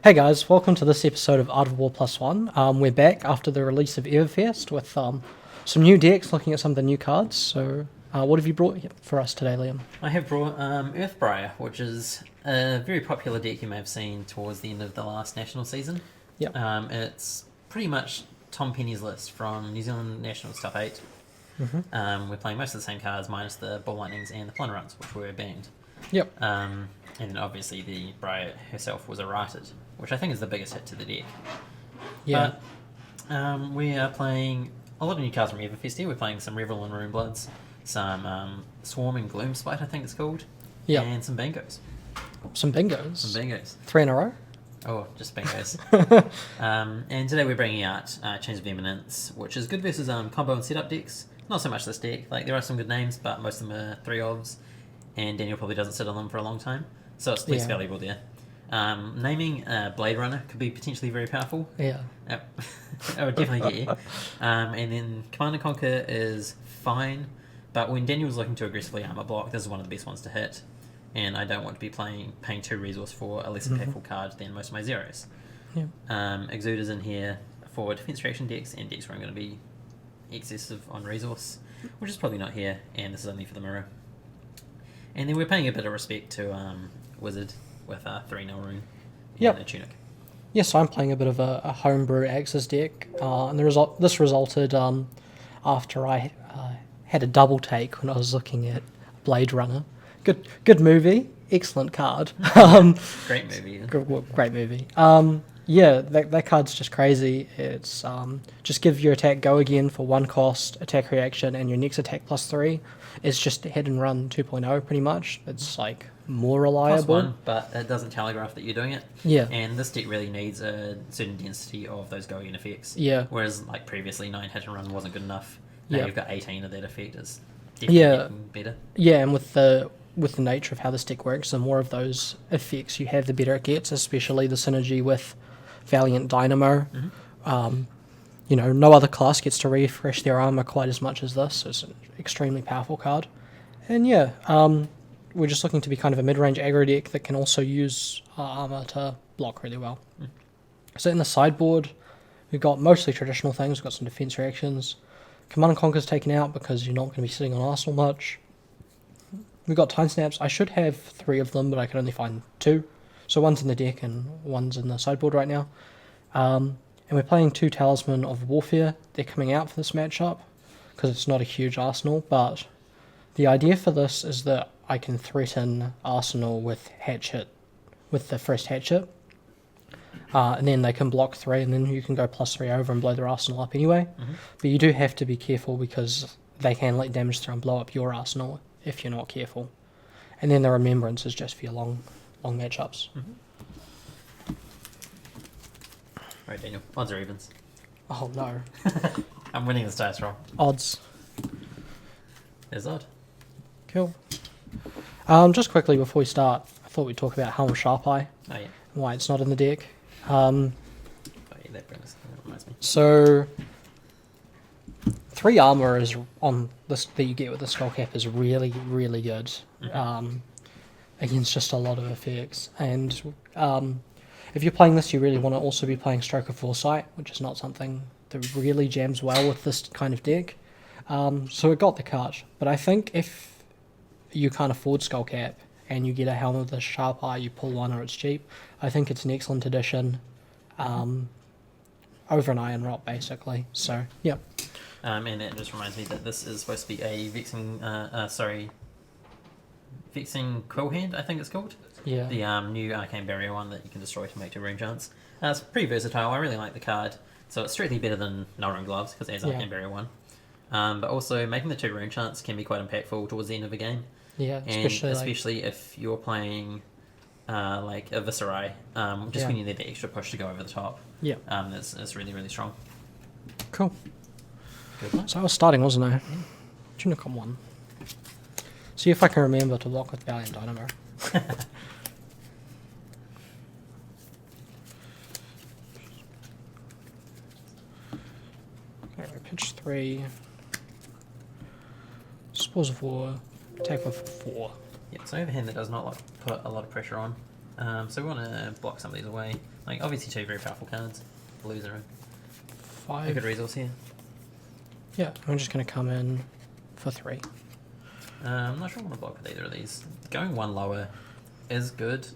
Hey guys, welcome to this episode of Art of War Plus One. We're back after the release of Everfest with some new decks, looking at some of the new cards. So, what have you brought for us today, Liam? I have brought Briar, which is a very popular deck you may have seen towards the end of the last national season. Yep. It's pretty much Tom Penny's list from New Zealand Nationals Top 8. We're playing most of the same cards minus the Ball Lightnings and the Plunder Runs, which were banned. Yep. And then obviously the Briar herself was errated, which I think is the biggest hit to the deck. Yeah. But we are playing a lot of new cards from Everfest here. We're playing some Revel and Rune Bloods, some Swarming Gloomspite, I think it's called, Yeah. and some Bingos. Some bingos. Some Bingos. 3 in a row. Oh, just Bingos. And today we're bringing out Chains of Eminence, which is good versus combo and setup decks. Not so much this deck. Like, there are some good names, but most of them are 3-ofs, and Daniel probably doesn't sit on them for a long time, so it's least valuable there. Naming Blade Runner could be potentially very powerful. Yeah. It would definitely get you. And then Command and Conquer is fine, but when Daniel's looking to aggressively armor block, this is one of the best ones to hit. And I don't want to be paying 2 resource for a less impactful card than most of my zeros. Yeah. Exude is in here for defense reaction decks and decks where I'm going to be excessive on resource, which is probably not here, and this is only for the mirror. And then we're paying a bit of respect to Wizard with 3 Null Rune and a Tunic. Yes, I'm playing a bit of a homebrew Axis deck, and this resulted after I had a double take when I was looking at Blade Runner. Good movie, excellent card. Great movie. Great movie. Yeah, that card's just crazy. It's just give your attack go again for 1 cost, attack reaction, and your next attack +3. It's just hit and run 2.0 pretty much. It's like more reliable. +1, but it doesn't telegraph that you're doing it. Yeah. And this deck really needs a certain density of those go again effects. Yeah. Whereas like previously 9 hit and run wasn't good enough. Now you've got 18 of that effect. Is definitely getting better. Yeah, and with the nature of how this deck works, the more of those effects you have, the better it gets, especially the synergy with Valiant Dynamo. No other class gets to refresh their armor quite as much as this, so it's an extremely powerful card. And we're just looking to be kind of a mid-range aggro deck that can also use armor to block really well. So in the sideboard, we've got mostly traditional things. We've got some defense reactions. Command and Conquer's taken out because you're not going to be sitting on Arsenal much. We've got Time Snaps. I should have 3 of them, but I can only find 2. So one's in the deck and one's in the sideboard right now. And we're playing 2 Talisman of Warfare. They're coming out for this matchup because it's not a huge arsenal, but the idea for this is that I can threaten Arsenal with Hatchet, with the first Hatchet. And then they can block 3, and then you can go +3 over and blow their arsenal up anyway. But you do have to be careful because they can let damage through and blow up your arsenal if you're not careful. And then the Remembrance is just for your long matchups. Right, Daniel. Odds or evens? Oh no. I'm winning this dice roll. Odds. There's odd. Cool. Just quickly before we start, I thought we'd talk about Helm of Sharp Eye. Oh yeah. Why it's not in the deck. Oh yeah, that reminds me. So 3 armor is on this that you get with the skull cap is really, really good. Against just a lot of effects. And if you're playing this, you really want to also be playing Stroke of Foresight, which is not something that really jams well with this kind of deck. So it got the cut. But I think if you can't afford skull cap and you get a Helm of the Sharp Eye, you pull 1 or it's cheap, I think it's an excellent addition over an Iron Rot, basically. So, yeah. And that just reminds me that this is supposed to be a Vexing Quill Hand, I think it's called. Yeah. The new Arcane Barrier one that you can destroy to make 2 rune chance. It's pretty versatile. I really like the card. So it's strictly better than Null Rune Gloves because it has Arcane Barrier 1. But also making the 2 rune chance can be quite impactful towards the end of a game. Yeah, and especially if you're playing like a Viscerai, just when you need the extra push to go over the top. Yeah. It's really, really strong. Cool. Good luck. So I was starting, wasn't I? Tunic on 1. See if I can remember to block with Valiant Dynamo. Okay, pitch 3. Spores of War. Attack with 4. Yep, so I have a hand that does not put a lot of pressure on. So we want to block some of these away. Like, obviously two very powerful cards. Blues are a 5. good resource here. Yeah, I'm just going to come in for 3. I'm not sure I want to block with either of these. Going one lower is good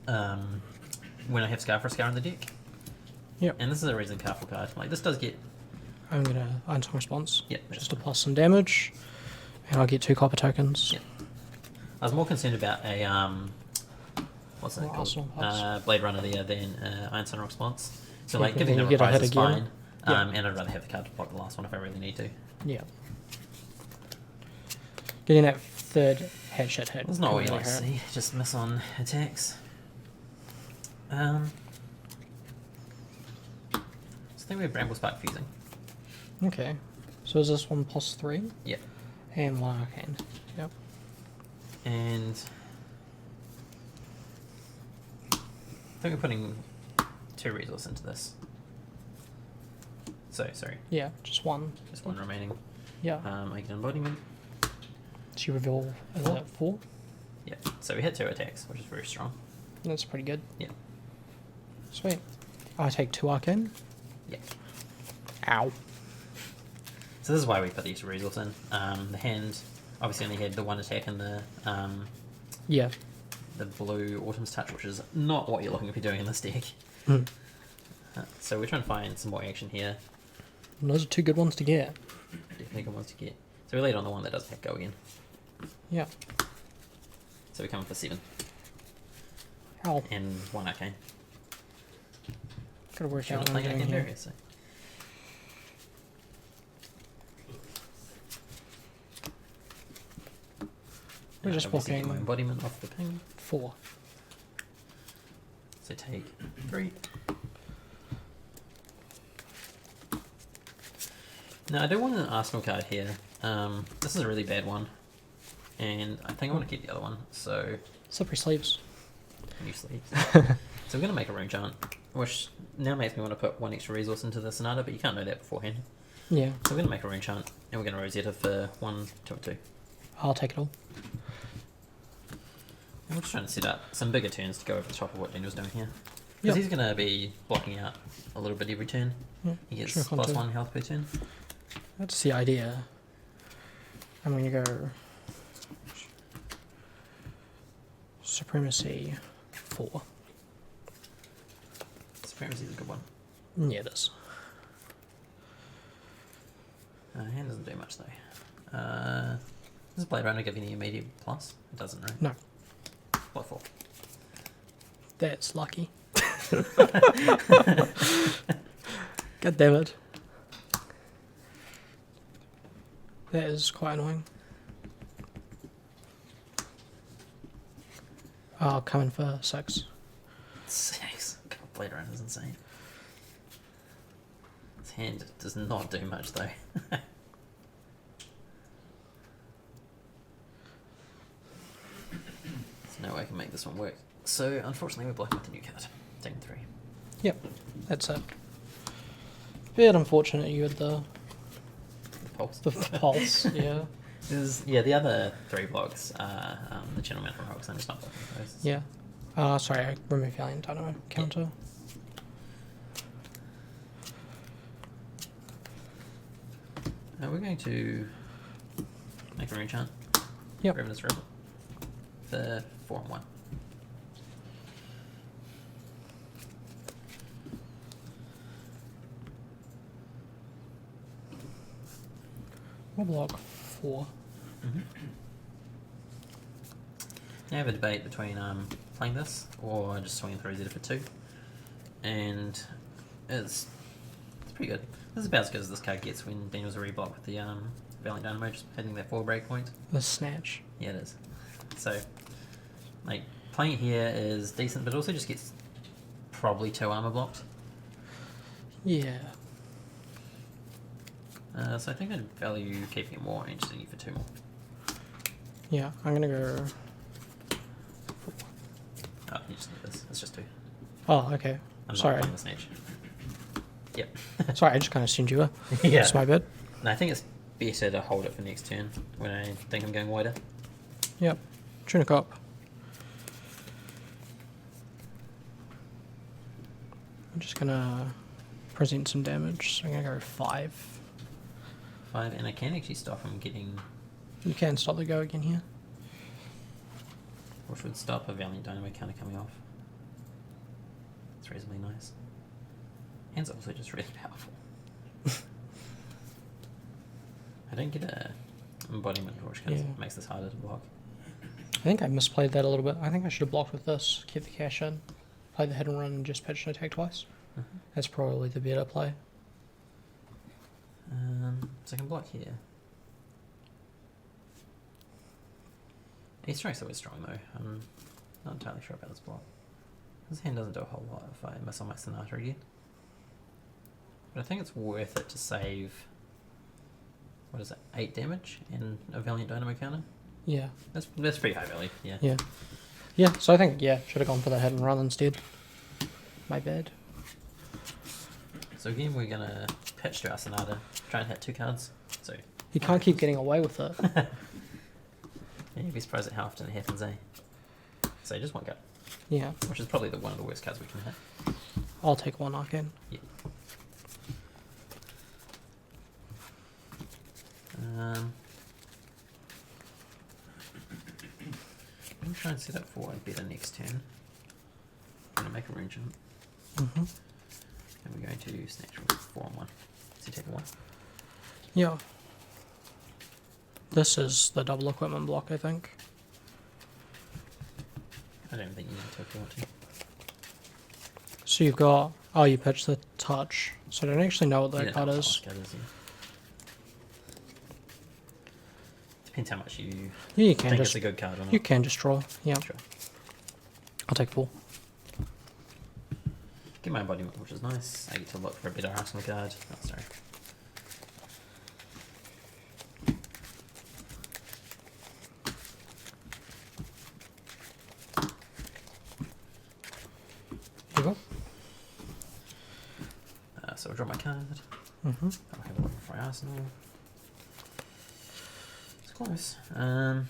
when I have Scar for a Scar in the deck. Yep. And this is a reason powerful card. Like, this does get... I'm going to Unsung Response. Yep. Just to plus some damage. And I'll get 2 copper tokens. Yep. I was more concerned about a... what's that Arsenal called? Pass. Blade Runner there than Iron Sun Response. So, Yeah, like, giving then the you get a reprise hit is again. fine. Yeah. And I'd rather have the card to block the last one if I really need to. Yeah. Getting that third headshot hit. That's not what you really like to hurt. see. Just miss on attacks. So I think we have Bramble Spark fusing. Okay. So is this one plus 3? Yep. And 1 arcane. Yep. And I think we're putting 2 resource into this. So sorry, Yeah, just 1. just 1 remaining. Yeah. I get embodiment. So you reveal, is Four. that 4? Yeah. So we hit 2 attacks, which is very strong. That's pretty good. Yeah. Sweet. I take 2 arcane. Yeah. Ow. So this is why we put the extra resource in. The hand obviously only had the 1 attack and Yeah. the blue Autumn's Touch, which is not what you're looking to be doing in this deck. Mm. So we're trying to find some more action here. And those are 2 good ones to get. Definitely good ones to get. So we laid on the one that doesn't have go again. Yeah. So we come for 7 Ow. and 1 arcane. Gotta work Should out not what I'm play doing arcane here. barrier, so. We're just obviously get walking- my embodiment off the ping. 4. So take 3. Now I do want an Arsenal card here. This is a really bad one. And I think I want to keep the other one. So Slippery sleeves. new sleeves. So I'm going to make a rune chant, which now makes me want to put 1 extra resource into the Sonata, but you can't know that beforehand. Yeah. So we're going to make a rune chant, and we're going to Rosetta for 1, 2, and 2. I'll take it all. And we're just trying to set up some bigger turns to go over the top of what Daniel's doing here. Because Yep. he's going to be blocking out a little bit every turn. Yeah, He gets sure, plus contour. 1 health per turn. That's the idea. I'm gonna go Supremacy 4. Supremacy is a good one. Yeah, it is. Hand doesn't do much though. Does Blade Runner give any immediate plus? It doesn't, right? No, What for? that's lucky. God damn it. That is quite annoying. I'll come in for 6. 6. God, Blade Runner is insane. His hand does not do much though. There's no way I can make this one work. So unfortunately we're blocking with the new card. Taking 3. Yep, that's it. Bit unfortunate you had the Pulse. pulse, yeah. The other 3 blocks are the Gentleman from Rogues. I'm just not blocking those. Yeah. Sorry, I removed Valiant Dynamo counter. We're going to make a rune chant. Yep. Ravenous Rebel. For 4 and 1. We'll block 4. Mm-hmm. Now I have a debate between playing this or just swinging through Zeta for 2. And it's pretty good. This is about as good as this card gets when Daniel's a reblock with the Valiant Dynamo, just hitting that 4 break point. The snatch. Yeah, it is. So, like, playing it here is decent, but it also just gets probably 2 armor blocked. Yeah. So I think I'd value keeping it more and interesting for 2 more. Yeah, I'm gonna go. Oh, you just need this. It's just 2. Oh, okay. I'm Sorry. not playing the snatch. Yep. Sorry, I just kind of assumed you were. Yeah. It's my bad. No, I think it's better to hold it for next turn when I think I'm going wider. Yep. Tunic up. I'm just gonna present some damage. So I'm gonna go 5. 5, and I can actually stop him getting, You can stop the go again here. which would stop a Valiant Dynamo counter coming off. It's reasonably nice. And it's also just really powerful. I don't get a embodiment, which kind of makes this harder to block. I think I misplayed that a little bit. I think I should have blocked with this, kept the cash in, played the hit and run, and just pitched an attack twice. That's probably the better play. So I can block here. Ace-Strike's always strong though. I'm not entirely sure about this block. This hand doesn't do a whole lot if I miss on my Sonata again. But I think it's worth it to save, what is it, 8 damage and a Valiant Dynamo counter? Yeah. That's pretty high value, yeah. Yeah. Yeah, so I think, should have gone for the hit and run instead. My bad. So again, we're going to pitch to our Sonata, try and hit 2 cards. So You can't keep getting away with it. yeah, you'd be surprised at how often it happens, eh? So just 1 card. Yeah. Which is probably one of the worst cards we can hit. I'll take 1 Arcane. Yeah. I'm trying to set up for a better next turn. I'm going to make a rune jump. Mm-hmm. And we're going to snatch with 4 on 1. So you take a 1. Yeah. This is the double equipment block, I think. I don't think you need to if you want to. So you've got... Oh, you pitched the touch. So I don't actually know what that card is. Depends how much you Yeah, you can think just... it's a good card or not. You can just draw. Yeah. Sure. I'll take 4. Get my embodiment, which is nice. I get to look for a better arsenal card. Oh, sorry. Here you go. So I'll draw my card. Mm-hmm. I'll have a look for my arsenal. It's close. There.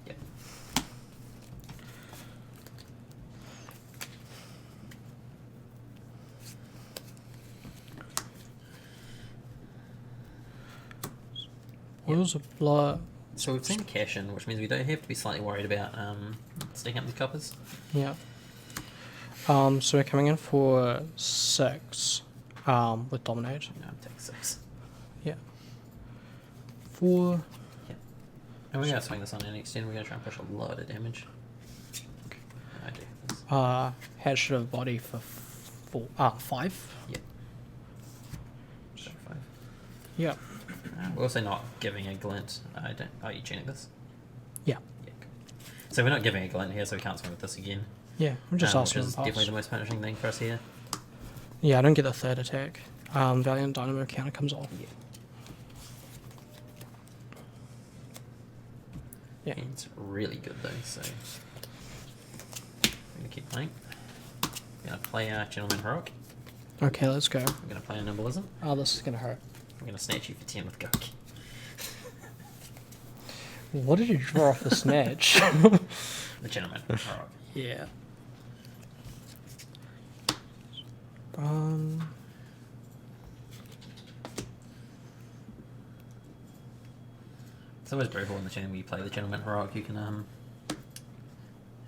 Yep. Wheels of blood. So we've seen cash in, which means we don't have to be slightly worried about sticking up the coppers. Yeah. So we're coming in for 6 with Dominate. No, I'm taking 6. Yeah. 4. Yeah. And we're going to swing this on our next turn. We're going to try and push a lot of damage. I do. This. Head should have body for 5. Yeah. So 5. Yeah. We're also not giving a glint. I don't. Are you tuning this? Yeah. Yeah. Cool. So we're not giving a glint here, so we can't swing with this again. Yeah, I'm just which asking is pass. definitely the most punishing thing for us here. Yeah, I don't get the 3rd attack. Valiant Dynamo counter comes off. Yeah. Yeah. And it's really good though, so I'm gonna keep playing. I'm gonna play our Gentleman Heroic. Okay, let's go. I'm gonna play a Nimbleism. Oh, this is gonna hurt. I'm gonna snatch you for 10 with Gok. What did you draw off the snatch? The Gentleman Heroic. Yeah. It's always brutal in the channel when you play the Gentleman Heroic. You can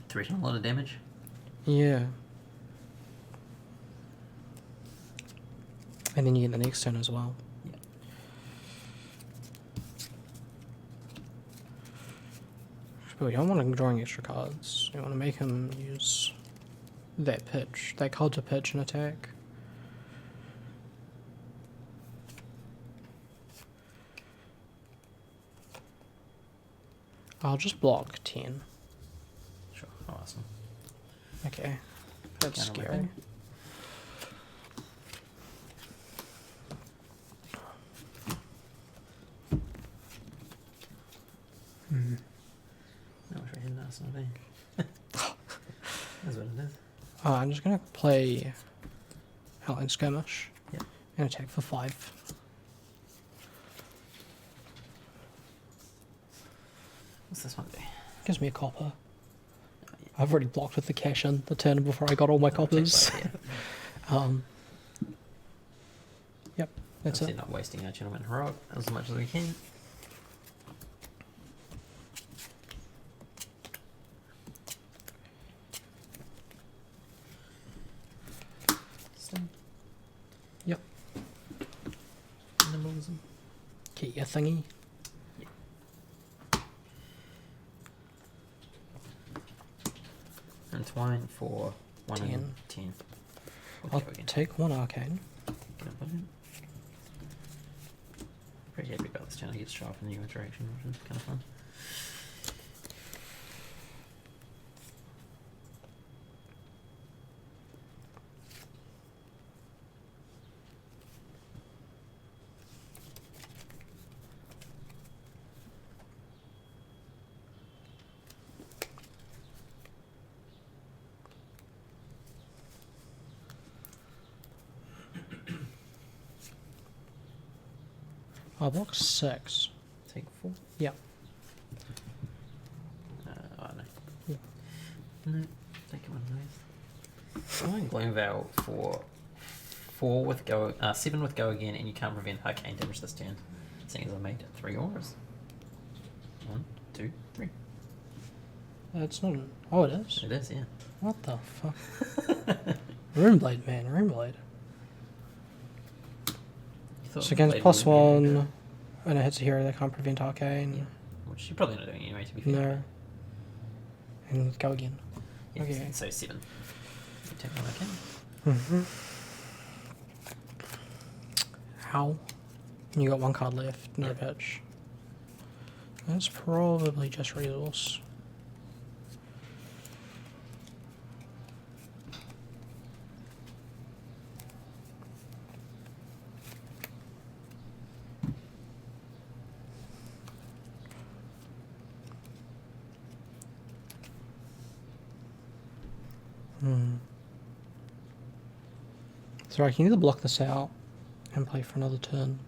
threaten a lot of damage. Yeah. And then you get the next turn as well. Yeah. But we don't want him drawing extra cards. We want to make him use that pitch. That card to pitch and attack. I'll just block 10. Sure. Oh, awesome. Okay. That's Counter scary. weapon. I wish we had an arsenal there. That's what it is. I'm just going to play Outline Skirmish. Yep. And attack for 5. What's this one do? Gives me a copper. Oh, yeah. I've already blocked with the cash in the turn before I got all my coppers. Takes both, Yep, that's Obviously it. not wasting our gentleman heroic as much as we can. Sting. Yep. Minimalism. Get your thingy. Entwine for 1 10. and 10. We'll I'll go again. take one arcane. Get up on it. Pretty happy about this turn. I get to show off a new interaction, which is kind of fun. I block 6. Take 4. Yep. Oh no. Yeah. No, take one of those. Going Gloom Veil for 4 with go, 7 with go again, and you can't prevent arcane damage this turn. Seeing as I made 3 auras. 1, 2, 3. It's not. Oh, it is. It is, yeah. What the fuck? Runeblade, man. Runeblade. So against +1, and it hits a hero that can't prevent arcane. Yeah. Which you're probably not doing anyway, to be fair. No. And go again. Yeah, Okay. so 7. You take one arcane. Mm-hmm. How? You got one card left. No Yep. pitch. That's probably just resource. So I can either block this out and play for another turn,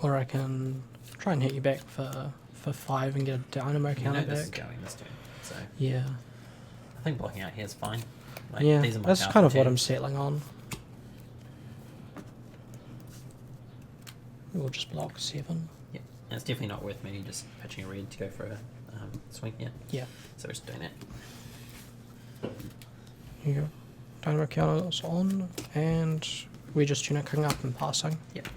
or I can try and hit you back for 5 and get a dynamo You counter know this is back. going this turn, so Yeah, I think blocking out here is fine. Like, yeah, these are my that's powerful kind of what I'm turns. settling on. We'll just block 7. Yeah, and it's definitely not worth me just pitching a red to go for a swing here. Yeah, So we're just doing it. here you go. Dynamo counters on, and we just cooking up and passing. Yep.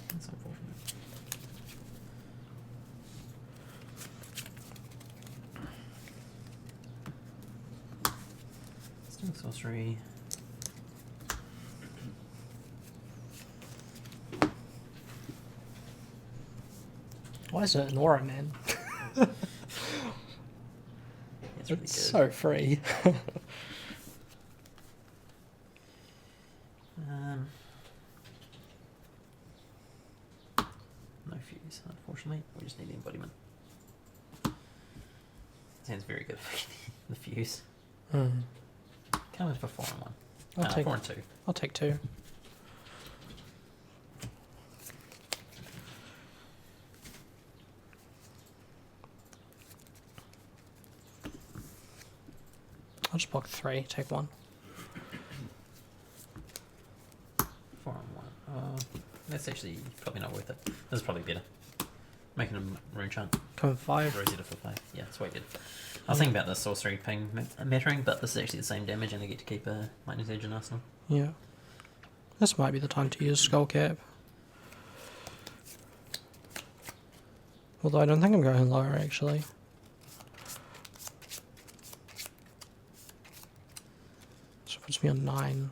That's unfortunate. Still sorcery. Why is it an aura, man? It's really It's good. so free. No fuse, unfortunately. We just need the embodiment. Sounds very good for the fuse. Mm. Come in for 4 and 1. I'll take 4 and 2. I'll take 2. I'll just block 3, take 1. 4 and 1. That's actually probably not worth it. This is probably better. Making a rune chant. Come 5. Rosetta for 5. Yeah, it's way good. I was thinking about the sorcery ping mattering, but this is actually the same damage and I get to keep a Lightning's Edge in Arsenal. Yeah. This might be the time to use Skull Cap. Although I don't think I'm going lower actually. So it puts me on 9.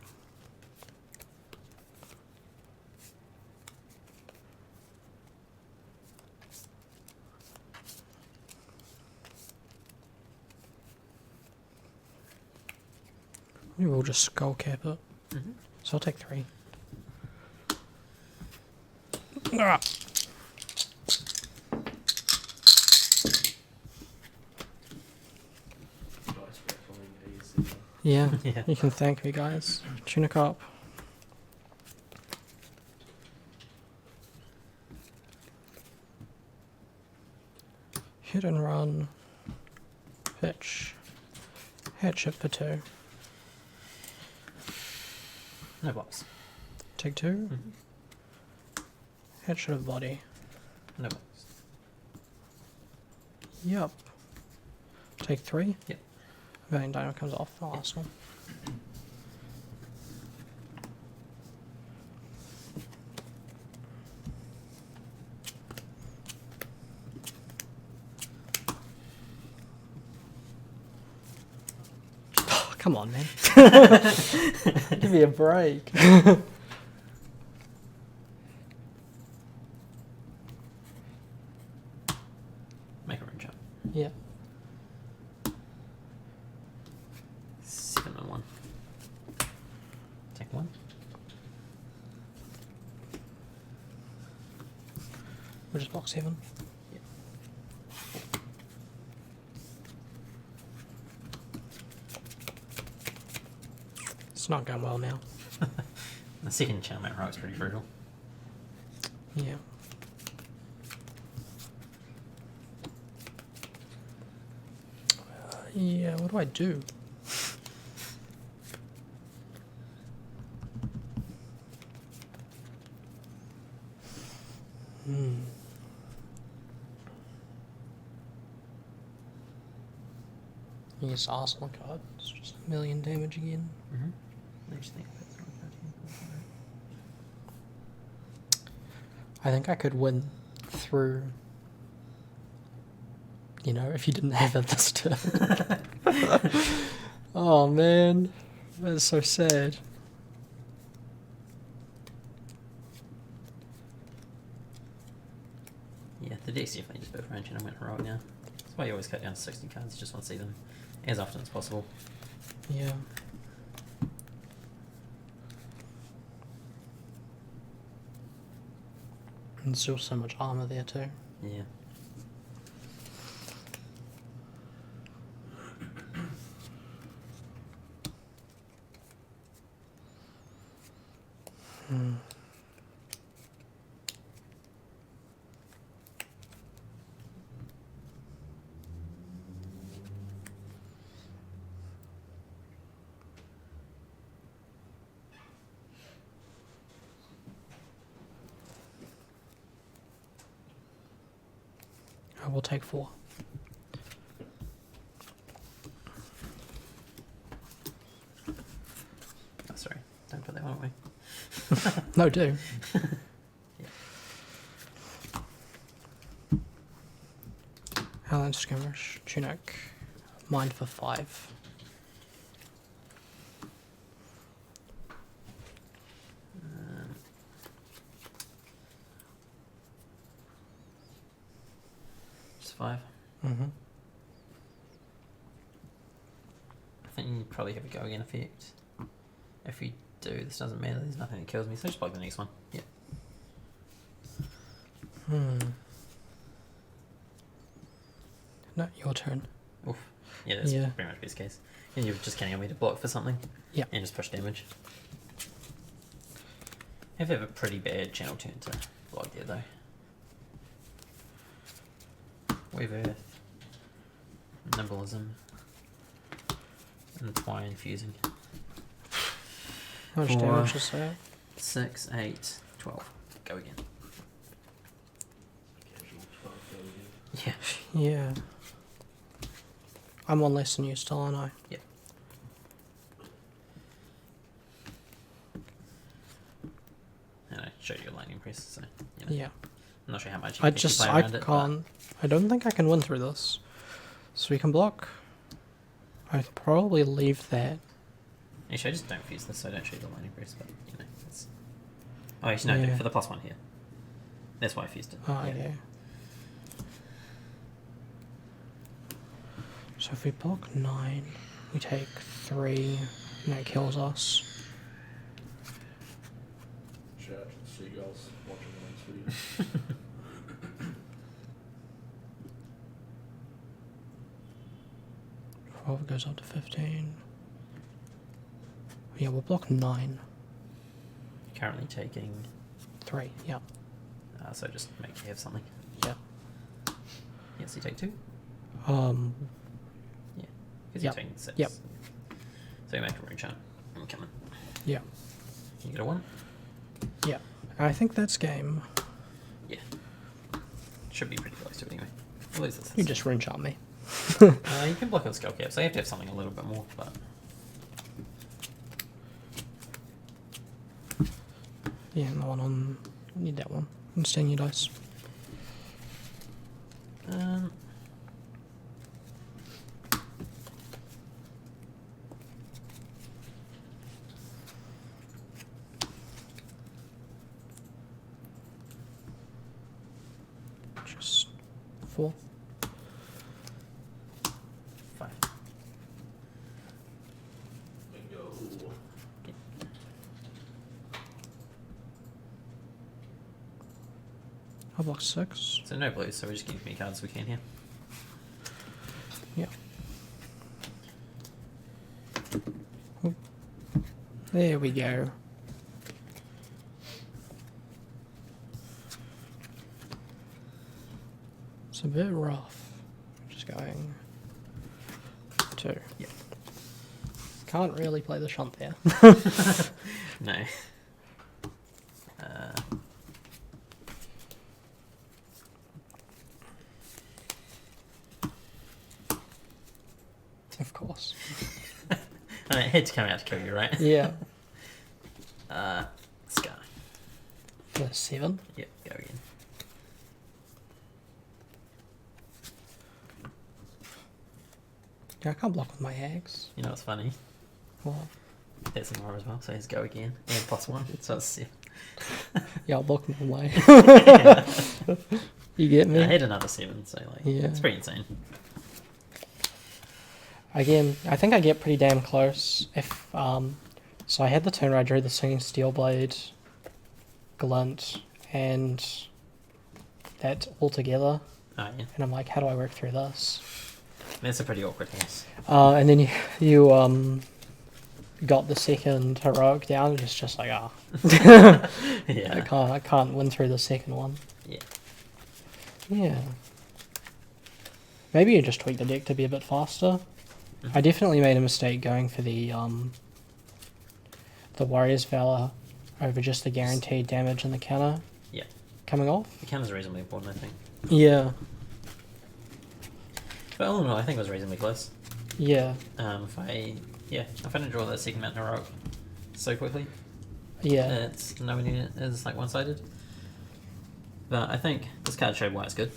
Maybe we'll just Skull Cap it. Mm-hmm. So I'll take 3. Ah! Yeah, Yeah. you can thank me, guys. Tunic up. Hit and run. Pitch. Headship for 2. No blocks. Take 2. Headshot of body. No blocks. Yep. Take 3. Yep. Valiant Dino comes off the last one. Come on, man. Give me a break. Make a run jump. Yeah. 7 and 1. Take 1. We'll just block 7. Yep. It's not going well now. The second channel mount rock is pretty brutal. Yeah. Yeah, what do I do? Use Arsenal card. It's just 1,000,000 damage again. I just think that's wrong, 13. I think I could win through, you know, if you didn't have it this turn. Oh man, that's so sad. Yeah, the deck's definitely just both range and I went heroic now. That's why you always cut down to 60 cards, you just want to see them as often as possible. Yeah. And still so much armor there too. Yeah. I will take 4. Oh, sorry. Don't put that one away. No, do. Yeah. Howland Skirmish, Tunic, Mind for 5. Just 5. Mm-hmm. I think you probably have a go again effect. If you do, this doesn't matter, there's nothing that kills me, so just block the next one. Yeah. No, your turn. Oof. Yeah, that's Yeah. pretty much best case. And you're just counting on me to block for something. Yeah. And just push damage. Have a pretty bad channel turn to block there though. Wave Earth. Nimblism. Entwine Fusing. How much 4, damage is that? 6, 8, 12. Go again. Yeah. Yeah. I'm on less than you still, aren't I? Yep. And I showed you a lightning press, so you know. Yeah. I'm not sure how much you I can just, play I around it, can't, I don't think I can win through this. So we can block. I'd probably leave that. Actually, I just don't fuse this, so I don't show you the lightning press, but you know, it's... Oh, actually, no, I do, Yeah. for the +1 here. That's why I fused it. Oh, yeah. So if we block 9, we take 3, and that kills us. Shout out to the seagulls watching the next video. 12 goes up to 15. Yeah, we'll block 9. Currently taking... 3, yeah. so just make you have something. Yeah. Yes, you take 2. Um, Yeah, because Yep. you're taking 6. Yep. So you make a rune charm. I'm coming. yeah, You get a 1? yeah. I think that's game. Yeah. Should be pretty close to it anyway. At least it's You just rune charm me. you can block with skull cap, so you have to have something a little bit more, but Yeah, and the one on. Need that one. And stain your dice. um Just 4. 5. Bingo. I block 6. So no blues, so we're just getting as many cards as we can here. Yeah. Oh. There we go. It's a bit rough. Just going 2. Yeah. Can't really play the shunt there. No. Of course. I mean, it had to come out to kill you, right? Yeah. Scar. The 7. Yep, go again. Yeah, I can't block with my axe. You know what's funny? Well, That's an aura as well, so let's go again. And +1, so it's 7. yeah, I'll block my way. Yeah. You get I me? had another 7, so like, Yeah. it's pretty insane. Again, I think I get pretty damn close. If so I had the turn where I drew the Singing Steel Blade, Glint, and that all together, Oh yeah, and I'm like, how do I work through this? that's a pretty awkward house. And then you got the second heroic down, and it's just like I Yeah, can't win through the second one. yeah. Yeah. Maybe you just tweak the deck to be a bit faster. I definitely made a mistake going for the Warrior's Valor over just the guaranteed damage and the counter Yeah. coming off. The counter's reasonably important, I think. Yeah. But all in all, I think it was reasonably close. Yeah. If I didn't draw that second mountain heroic so quickly, Yeah. it's nowhere near as like one-sided. But I think this card showed why it's good.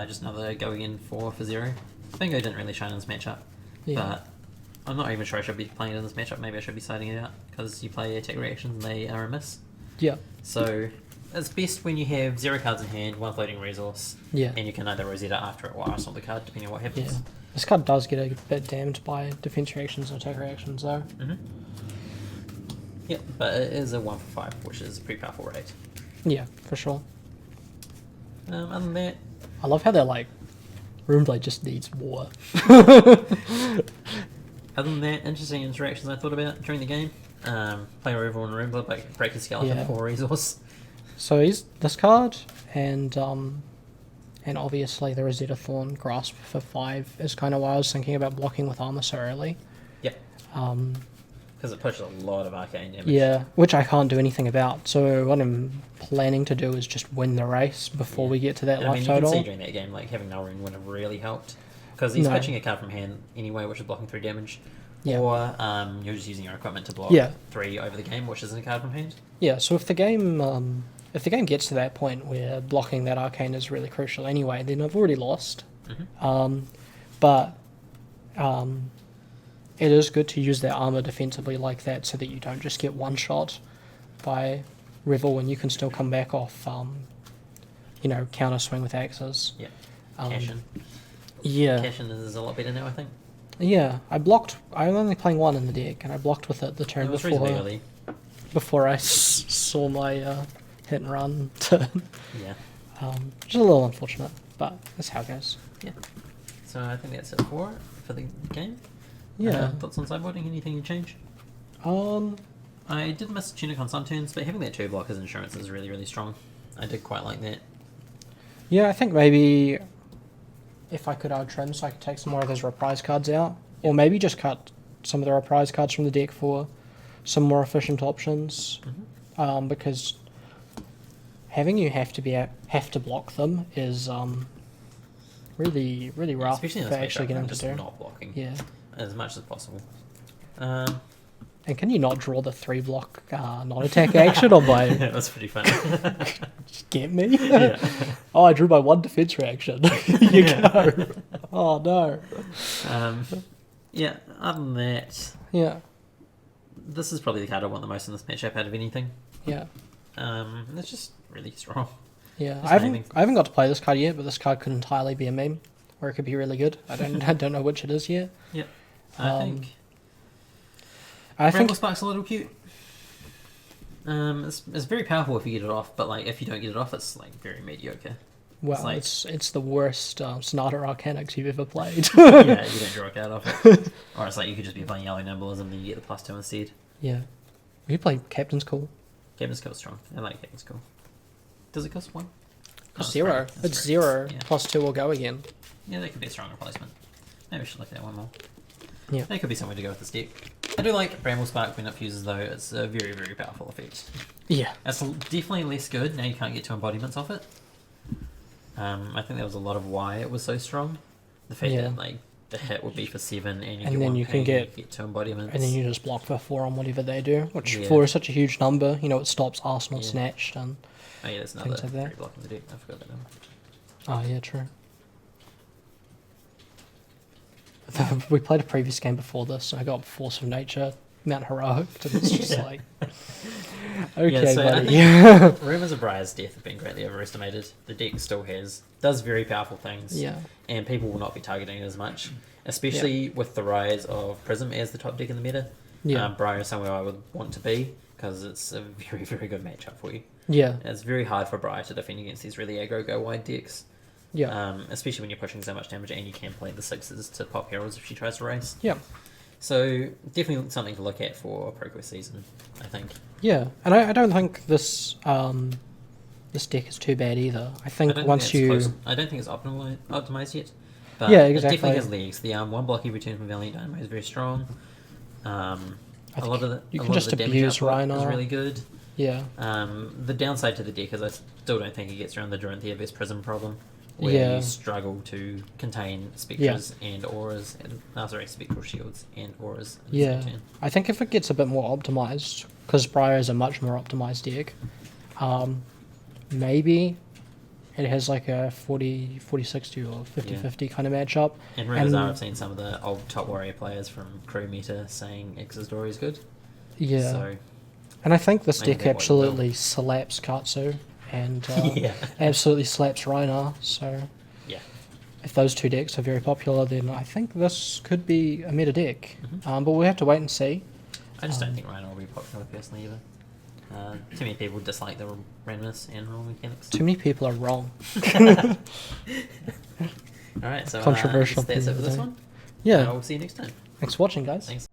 Just another going in for 0. Bingo didn't really shine in this matchup, Yeah. but I'm not even sure I should be playing it in this matchup. Maybe I should be siding it out because you play attack reactions and they are a miss. Yeah. So it's best when you have 0 cards in hand, 1 floating resource, Yeah. and you can either Rosetta after it or arsenal the card, depending on what happens. Yeah. This card does get a bit damaged by defense reactions and attack reactions, though. Mm-hmm. Yeah, but it is a 1 for 5, which is a pretty powerful rate. Yeah, for sure. Other than that, I love how they're like, Runeblade just needs war. interesting interactions I thought about during the game. Play removal and Roomblade, like break his skeleton Yeah. for resource. So he's this card, and obviously the Rosetta-Thorn Grasp for 5 is kind of why I was thinking about blocking with armor so early. Yep. Because it pushes a lot of arcane damage. Yeah, which I can't do anything about. So what I'm planning to do is just win the race before we get to that And life I mean, you total. can see during that game, like having Nullrune wouldn't have really helped. Because he's No. pitching a card from hand anyway, which is blocking 3 damage. Yeah. Or you're just using your equipment to block Yeah. 3 over the game, which isn't a card from hand. Yeah, so if the game gets to that point where blocking that arcane is really crucial anyway, then I've already lost. Mm-hmm. But it is good to use that armor defensively like that so that you don't just get one shot by Revel and you can still come back off, counter swing with axes. Yeah. Um, Cashin. Yeah. Cashin is a lot better now, I think. Yeah, I'm only playing 1 in the deck, and I blocked with it the turn It was reasonably early. before I saw my hit and run turn. Yeah. Which is a little unfortunate, but that's how it goes. Yeah. So I think that's it for the game. Yeah. Thoughts on sideboarding? Anything you change? Um, I did miss Tunic on some turns, but having that 2 block as insurance is really, really strong. I did quite like that. yeah, I think maybe if I could trim so I could take some more of those reprise cards out. Or maybe just cut some of the reprise cards from the deck for some more efficient options. Because having you have to block them is really rough Especially in for this actually matchup, getting I'm to just do. not blocking Yeah. as much as possible. And can you not draw the 3-block non-attack action on my... That was pretty fun. Just get me? Yeah. Oh, I drew my 1 defense reaction. You go. Oh, no. Yeah, other than that, Yeah. this is probably the card I want the most in this matchup out of anything. Yeah. It's just really strong. Yeah. Just I haven't got to play this card yet, but this card could entirely be a meme. Or it could be really good. I don't know which it is yet. Yep. I Bramble think Spark's a little cute. It's very powerful if you get it off, but like if you don't get it off, it's like very mediocre. well, like- it's the worst Sonata Arcanics you've ever played. Yeah, you don't draw a card off it. Or it's like you could just be playing Yellow Nimblism and then you get the +2 instead. Yeah. You play Captain's Call. Captain's Call's strong. I like Captain's Call. Does it cost 1? Oh, it's 0. free. It's free. 0. Yeah. +2 will go again. Yeah, that could be a strong replacement. Maybe we should look at that one more. Yeah. That could be somewhere to go with this deck. I do like Bramble Spark when it fuses though. It's a very, very powerful effect. Yeah. It's definitely less good. Now you can't get 2 embodiments off it. I think that was a lot of why it was so strong. The fact Yeah. that like the hit would be for 7 and you And get then 1 you can ping, get- you get 2 embodiments. And then you just block for 4 on whatever they do, which Yeah. 4 is such a huge number. You know, it stops Arsenal Yeah. Snatched and... Oh yeah, there's another things like that. 3 block in the deck. I forgot that one. Oh, yeah, true. We played a previous game before this, and I got Force of Nature, Mount Heroic, and it's just Yeah. like... Okay, so I buddy. Rumors of Briar's death have been greatly overestimated. The deck still does very powerful things. Yeah. And people will not be targeting it as much. Especially with the rise of Prism as the top deck in the meta. Yeah. Briar is somewhere I would want to be, because it's a very, very good matchup for you. Yeah. It's very hard for Briar to defend against these really aggro go wide decks. Yeah. Especially when you're pushing so much damage and you can play the 6s to pop heroes if she tries to race. Yeah. So definitely something to look at for ProQuest season, I think. Yeah. And I don't think this this deck is too bad either. I think once you... I don't think it's optimized yet. But Yeah, it exactly. definitely has legs. The 1 block every turn from Valiant Dynamo is very strong. A lot of the you a can lot just of the damage abuse output is Rhinar. really good. Yeah. The downside to the deck is I still don't think it gets around the Dorinthea vs Prism problem, where Yeah. you struggle to contain Spectres and Auras, Spectral Shields and Auras in the Yeah. same turn. I think if it gets a bit more optimized, because Briar is a much more optimized deck, maybe it has like a 40-60 or 50-50 kind of matchup. And rumors And- are I've seen some of the old top warrior players from crew meta saying X's Dory is good. Yeah. So And I think this maybe deck that won't absolutely slaps Katsu and yeah. absolutely slaps Rhinar. So Yeah. if those 2 decks are very popular, then I think this could be a meta deck. Mhm. But we'll have to wait and see. I just don't think Rhino will be popular personally either. Too many people dislike the randomness and rule mechanics. Too many people are wrong. Alright, so Controversial that's it for thing this to one. Yeah. We'll see you next time. Thanks for watching, guys. Thanks.